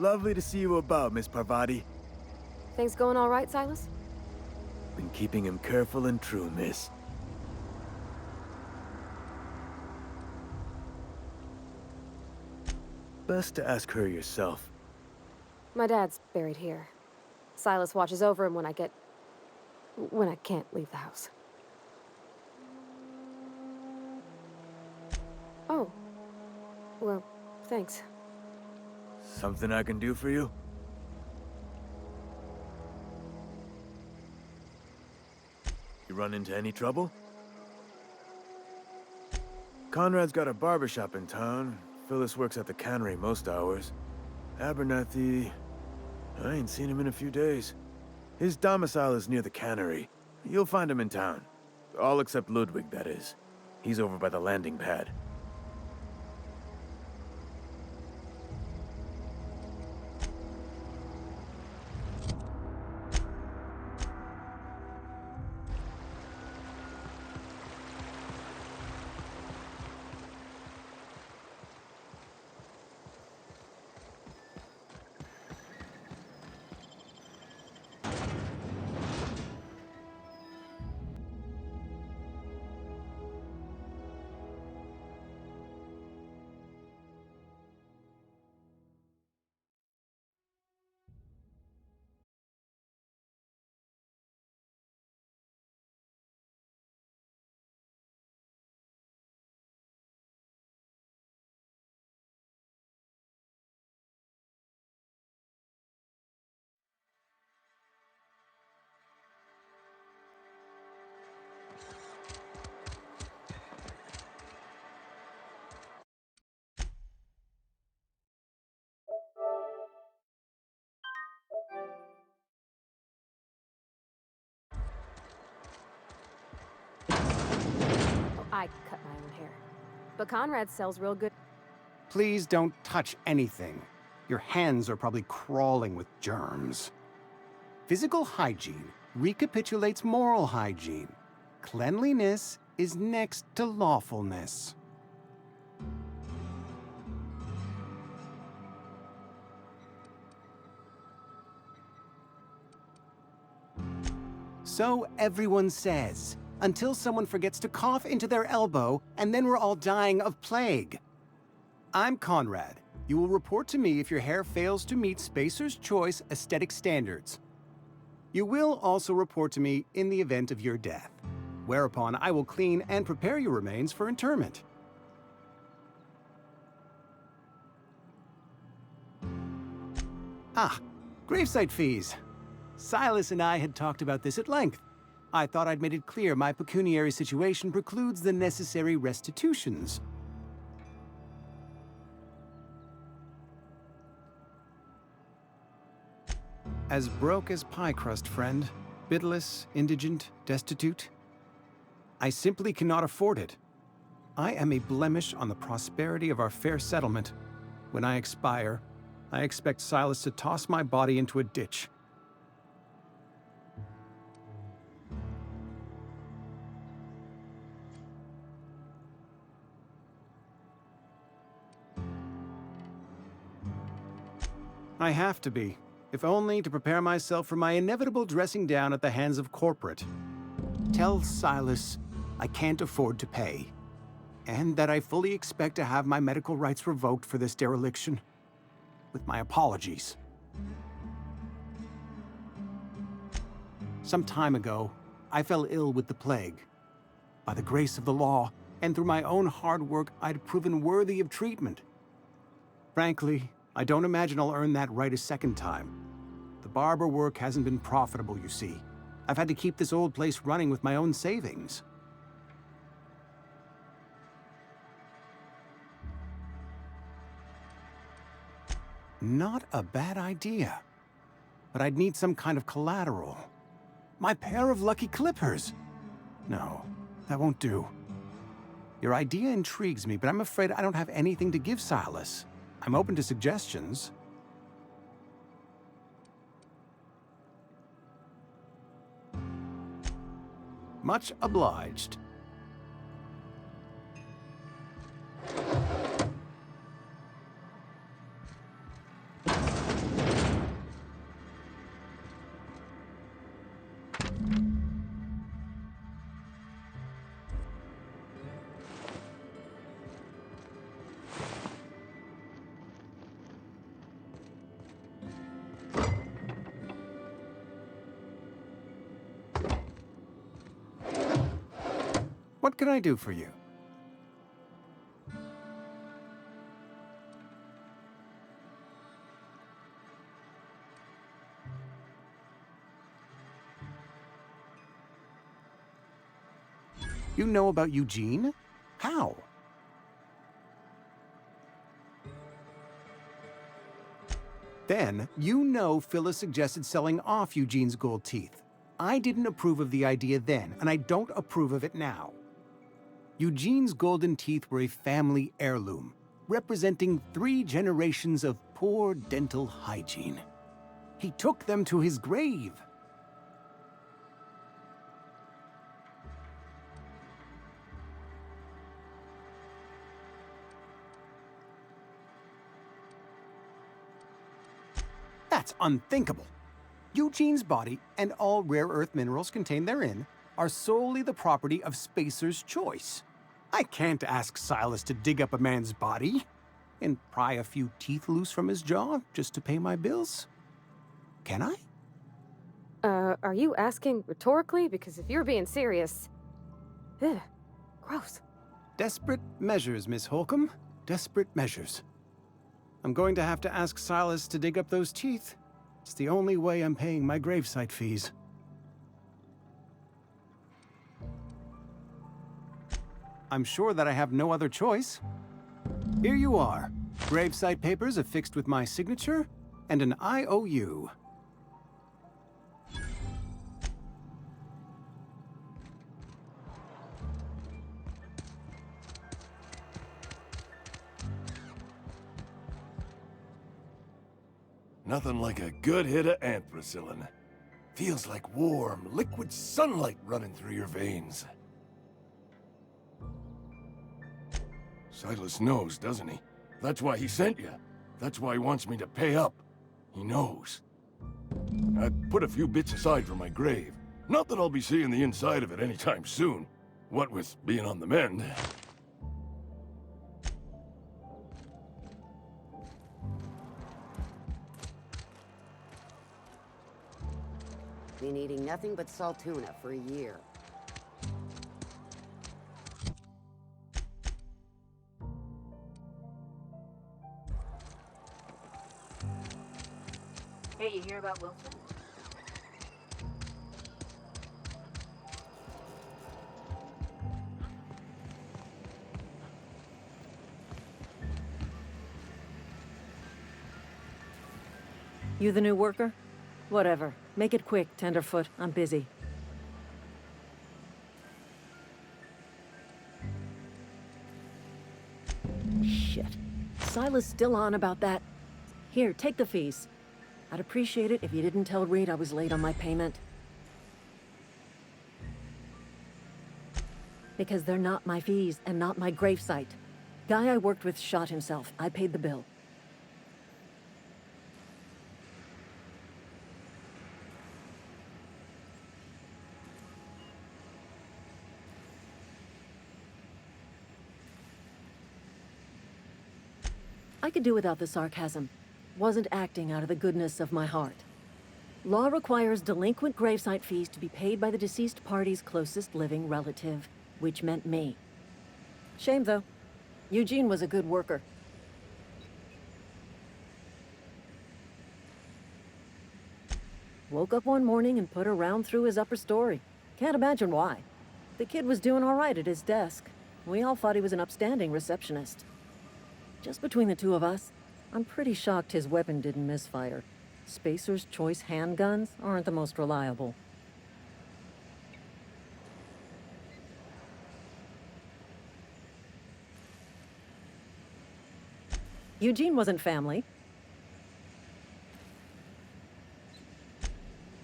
Lovely to see you about, Miss Parvati. Things going all right, Silas? Been keeping him careful and true, miss. Best to ask her yourself. My dad's buried here. Silas watches over him when I can't leave the house. Oh. Well, thanks. Something I can do for you? You run into any trouble? Conrad's got a barbershop in town. Phyllis works at the cannery most hours. Abernathy... I ain't seen him in a few days. His domicile is near the cannery. You'll find him in town. All except Ludwig, that is. He's over by the landing pad. Oh, I cut my own hair. But Conrad sells real good. Please don't touch anything. Your hands are probably crawling with germs. Physical hygiene recapitulates moral hygiene. Cleanliness is next to lawfulness. So everyone says, until someone forgets to cough into their elbow, and then we're all dying of plague. I'm Conrad. You will report to me if your hair fails to meet Spacer's Choice aesthetic standards. You will also report to me in the event of your death, whereupon I will clean and prepare your remains for interment. Ah, gravesite fees. Silas and I had talked about this at length. I thought I'd made it clear my pecuniary situation precludes the necessary restitutions. As broke as pie crust, friend. Bidless, indigent, destitute. I simply cannot afford it. I am a blemish on the prosperity of our fair settlement. When I expire, I expect Silas to toss my body into a ditch. I have to be, if only to prepare myself for my inevitable dressing down at the hands of corporate. Tell Silas I can't afford to pay, and that I fully expect to have my medical rights revoked for this dereliction. With my apologies. Some time ago, I fell ill with the plague. By the grace of the law, and through my own hard work, I'd proven worthy of treatment. Frankly, I don't imagine I'll earn that right a second time. The barber work hasn't been profitable, you see. I've had to keep this old place running with my own savings. Not a bad idea. But I'd need some kind of collateral. My pair of lucky clippers! No, that won't do. Your idea intrigues me, but I'm afraid I don't have anything to give Silas. I'm open to suggestions. Much obliged. What can I do for you? You know about Eugene? How? Then, you know Phyllis suggested selling off Eugene's gold teeth. I didn't approve of the idea then, and I don't approve of it now. Eugene's golden teeth were a family heirloom, representing 3 generations of poor dental hygiene. He took them to his grave. That's unthinkable. Eugene's body and all rare earth minerals contained therein are solely the property of Spacer's Choice. I can't ask Silas to dig up a man's body and pry a few teeth loose from his jaw just to pay my bills. Can I? Are you asking rhetorically? Because if you're being serious... Ugh, gross. Desperate measures, Miss Holcomb. Desperate measures. I'm going to have to ask Silas to dig up those teeth. It's the only way I'm paying my gravesite fees. I'm sure that I have no other choice. Here you are. Gravesite papers affixed with my signature and an IOU. Nothing like a good hit of ampicillin. Feels like warm, liquid sunlight running through your veins. Silas knows, doesn't he? That's why he sent you. That's why he wants me to pay up. He knows. I put a few bits aside for my grave. Not that I'll be seeing the inside of it anytime soon. What with being on the mend. Been eating nothing but salt tuna for a year. Hey, you hear about Wilson? You the new worker? Whatever. Make it quick, Tenderfoot. I'm busy. Shit. Silas still on about that. Here, take the fees. I'd appreciate it if you didn't tell Reed I was late on my payment. Because they're not my fees and not my gravesite. Guy I worked with shot himself. I paid the bill. I could do without the sarcasm. Wasn't acting out of the goodness of my heart. Law requires delinquent gravesite fees to be paid by the deceased party's closest living relative, which meant me. Shame, though. Eugene was a good worker. Woke up one morning and put a round through his upper story. Can't imagine why. The kid was doing all right at his desk. We all thought he was an upstanding receptionist. Just between the two of us, I'm pretty shocked his weapon didn't misfire. Spacer's Choice handguns aren't the most reliable. Eugene wasn't family.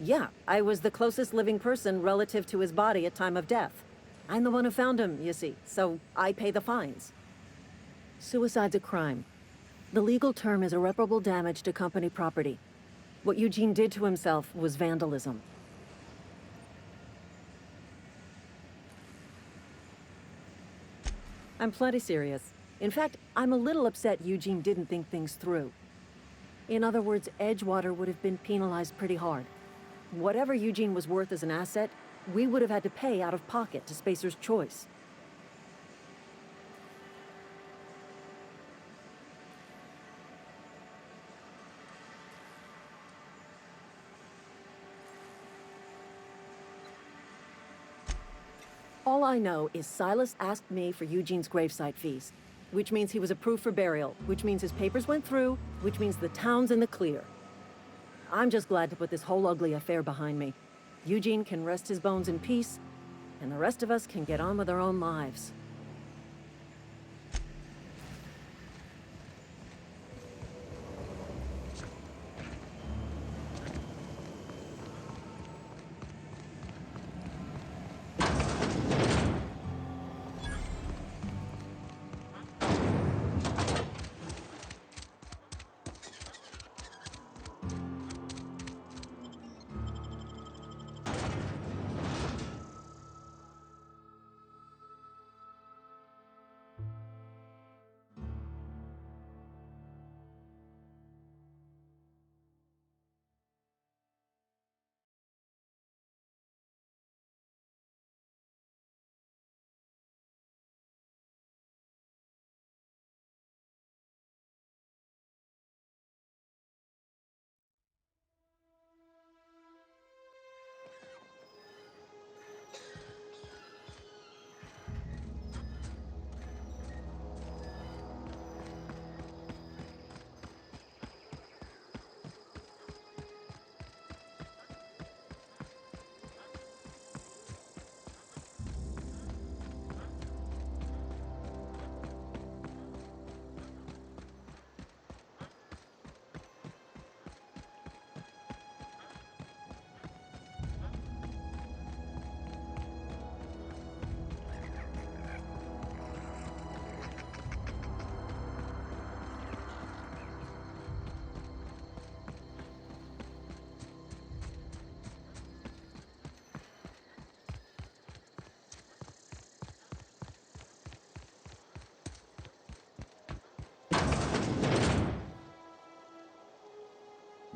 Yeah, I was the closest living person relative to his body at time of death. I'm the one who found him, you see, so I pay the fines. Suicide's a crime. The legal term is irreparable damage to company property. What Eugene did to himself was vandalism. I'm plenty serious. In fact, I'm a little upset Eugene didn't think things through. In other words, Edgewater would have been penalized pretty hard. Whatever Eugene was worth as an asset, we would have had to pay out of pocket to Spacer's Choice. All I know is Silas asked me for Eugene's gravesite fees, which means he was approved for burial, which means his papers went through, which means the town's in the clear. I'm just glad to put this whole ugly affair behind me. Eugene can rest his bones in peace, and the rest of us can get on with our own lives.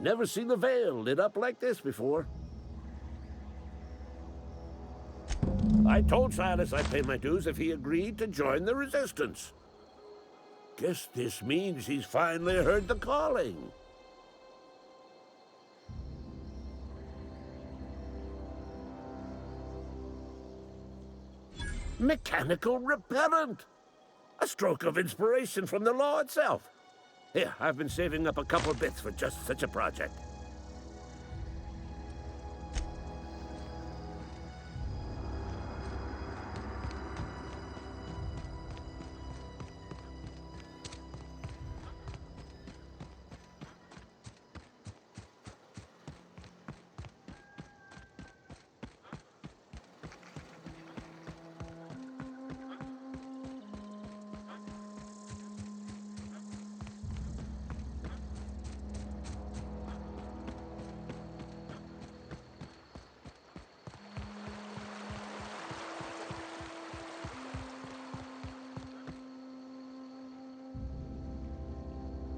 Never seen the Vale lit up like this before. I told Silas I'd pay my dues if he agreed to join the Resistance. Guess this means he's finally heard the calling. Mechanical repellent! A stroke of inspiration from the law itself. Here, I've been saving up a couple bits for just such a project.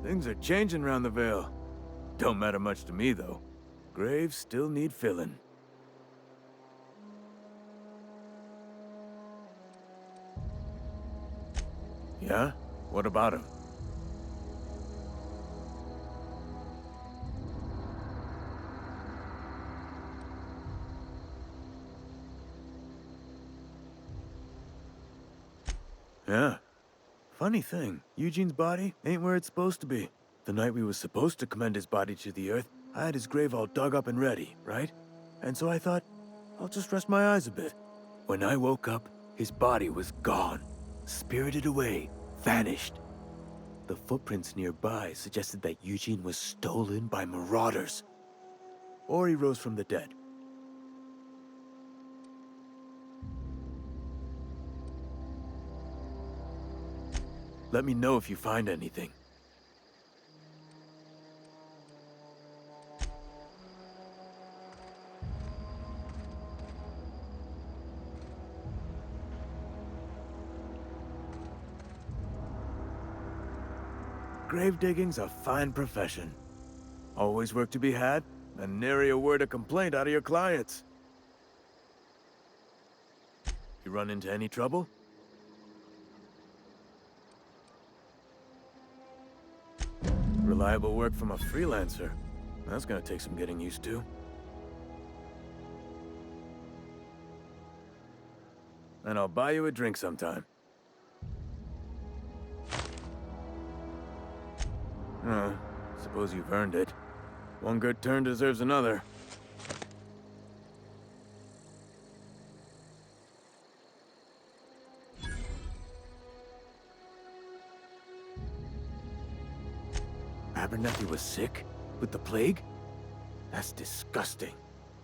Things are changing around the Vale. Don't matter much to me, though. Graves still need filling. Yeah? What about him? Yeah. Funny thing, Eugene's body ain't where it's supposed to be. The night we was supposed to commend his body to the earth, I had his grave all dug up and ready, right? And so I thought, I'll just rest my eyes a bit. When I woke up, his body was gone. Spirited away, vanished. The footprints nearby suggested that Eugene was stolen by marauders. Or he rose from the dead. Let me know if you find anything. Grave digging's a fine profession. Always work to be had, and nary a word of complaint out of your clients. You run into any trouble? Reliable work from a freelancer. That's gonna take some getting used to. and I'll buy you a drink sometime. Oh, suppose you've earned it. One good turn deserves another. Abernathy was sick? With the plague? That's disgusting.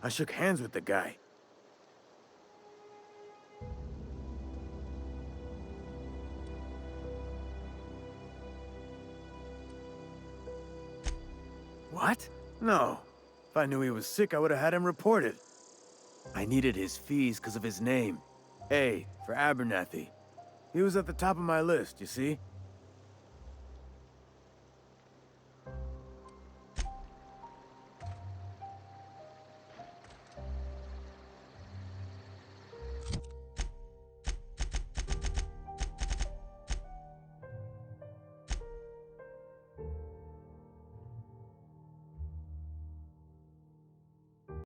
I shook hands with the guy. What? No. If I knew he was sick, I would have had him reported. I needed his fees because of his name. A, for Abernathy. He was at the top of my list, you see?